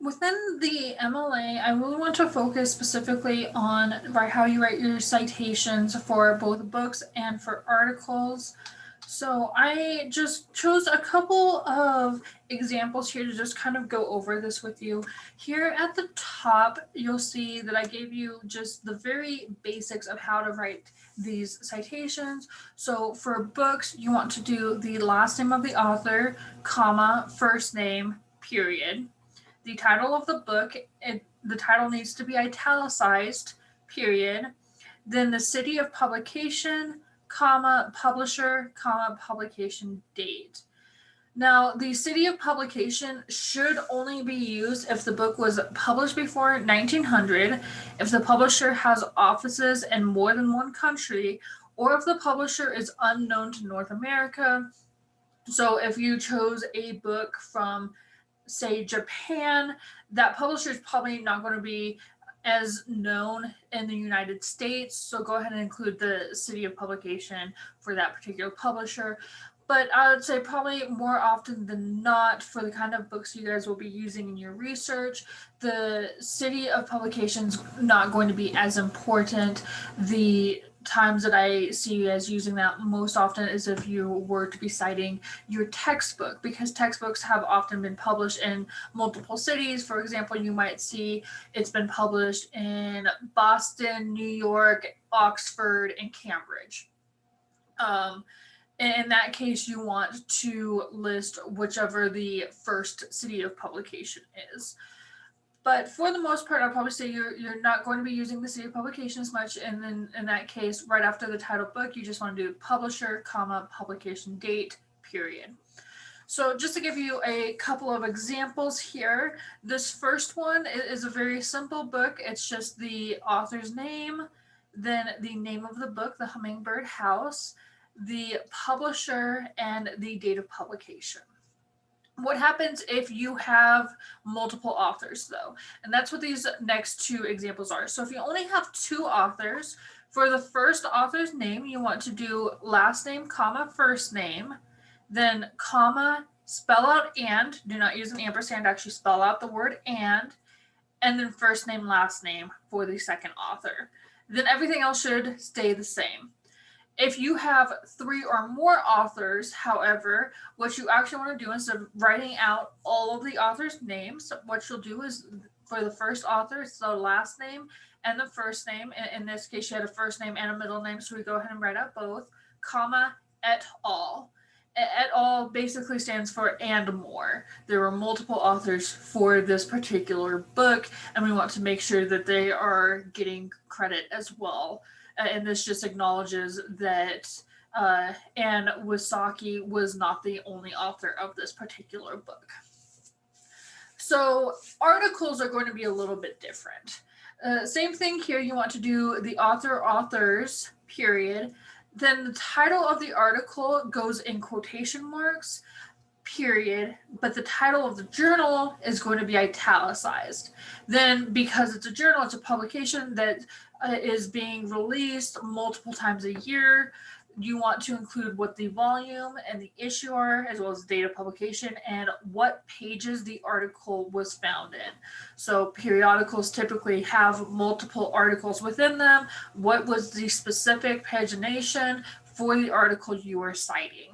Within the MLA, I really want to focus specifically on how you write your citations for both books and for articles. So I just chose a couple of examples here to just kind of go over this with you. Here at the top, you'll see that I gave you just the very basics of how to write these citations. So for books, you want to do the last name of the author, comma, first name, period. The title of the book, the title needs to be italicized, period. Then the city of publication, comma, publisher, comma, publication date. Now, the city of publication should only be used if the book was published before 1900, if the publisher has offices in more than one country, or if the publisher is unknown to North America. So, if you chose a book from, say, Japan, that publisher is probably not going to be as known in the United States. So go ahead and include the city of publication for that particular publisher. But I would say probably more often than not, for the kind of books you guys will be using in your research, the city of publication is not going to be as important. The times that I see you guys using that most often is if you were to be citing your textbook, because textbooks have often been published in multiple cities. For example, you might see it's been published in Boston, New York, Oxford, and Cambridge. Um, in that case, you want to list whichever the first city of publication is. But for the most part, I'll probably say you're not going to be using the city of publication as much. And then in that case, right after the title book, you just want to do publisher, comma, publication date, period. So just to give you a couple of examples here, this first one is a very simple book. It's just the author's name, then the name of the book, The Hummingbird House, the publisher, and the date of publication. What happens if you have multiple authors, though? And that's what these next two examples are. So if you only have two authors, for the first author's name, you want to do last name, comma, first name, then comma, spell out and, do not use an ampersand, actually spell out the word and then first name, last name for the second author. Then everything else should stay the same. If you have three or more authors, however, what you actually want to do, instead of writing out all of the authors' names, what you'll do is for the first author, it's the last name and the first name. In this case, you had a first name and a middle name, so we go ahead and write out both, comma, et al. Et al basically stands for and more. There were multiple authors for this particular book, and we want to make sure that they are getting credit as well. And this just acknowledges that Anne Wysocki was not the only author of this particular book. So articles are going to be a little bit different. Same thing here, you want to do the authors, period. Then the title of the article goes in quotation marks, period, but the title of the journal is going to be italicized. Then, because it's a journal, it's a publication that is being released multiple times a year, you want to include what the volume and the issue are, as well as the date of publication and what pages the article was found in. So periodicals typically have multiple articles within them. What was the specific pagination for the article you are citing?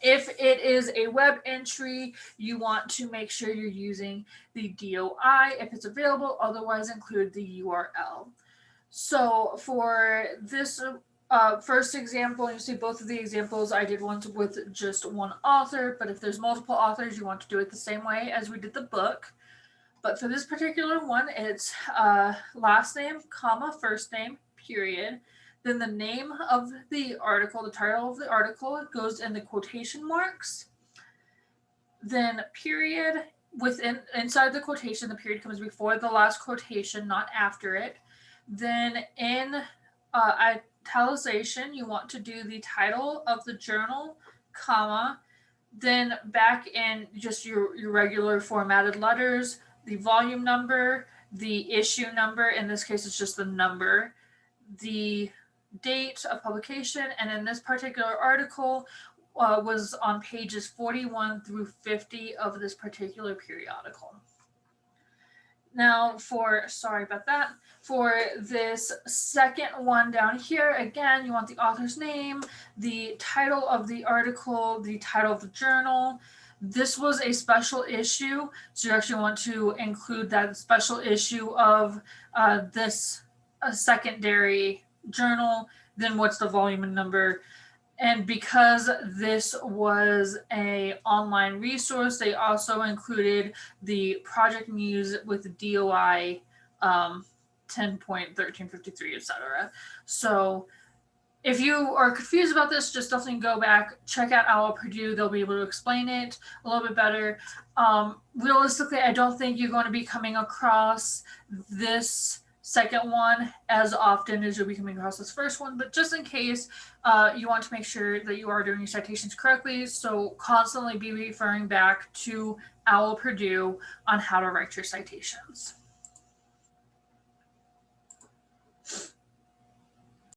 If it is a web entry, you want to make sure you're using the DOI if it's available, otherwise include the URL. So for this first example, you see both of the examples, I did ones with just one author, but if there's multiple authors, you want to do it the same way as we did the book. But for this particular one, it's last name, comma, first name, period. Then the name of the article, the title of the article goes in the quotation marks. Then period, inside the quotation, the period comes before the last quotation, not after it. Then in italicization, you want to do the title of the journal, comma, then back in just your regular formatted letters, the volume number, the issue number, in this case it's just the number, the date of publication, and in this particular article was on pages 41 through 50 of this particular periodical. Now sorry about that, for this second one down here, again, you want the author's name, the title of the article, the title of the journal. This was a special issue, so you actually want to include that special issue of this secondary journal, then what's the volume and number. And because this was a online resource, they also included the project news with DOI 10.1353, etc. So if you are confused about this, just definitely go back, check out Owl Purdue. They'll be able to explain it a little bit better. Realistically, I don't think you're going to be coming across this second one as often as you'll be coming across this first one, but just in case, you want to make sure that you are doing your citations correctly. So constantly be referring back to Owl Purdue on how to write your citations.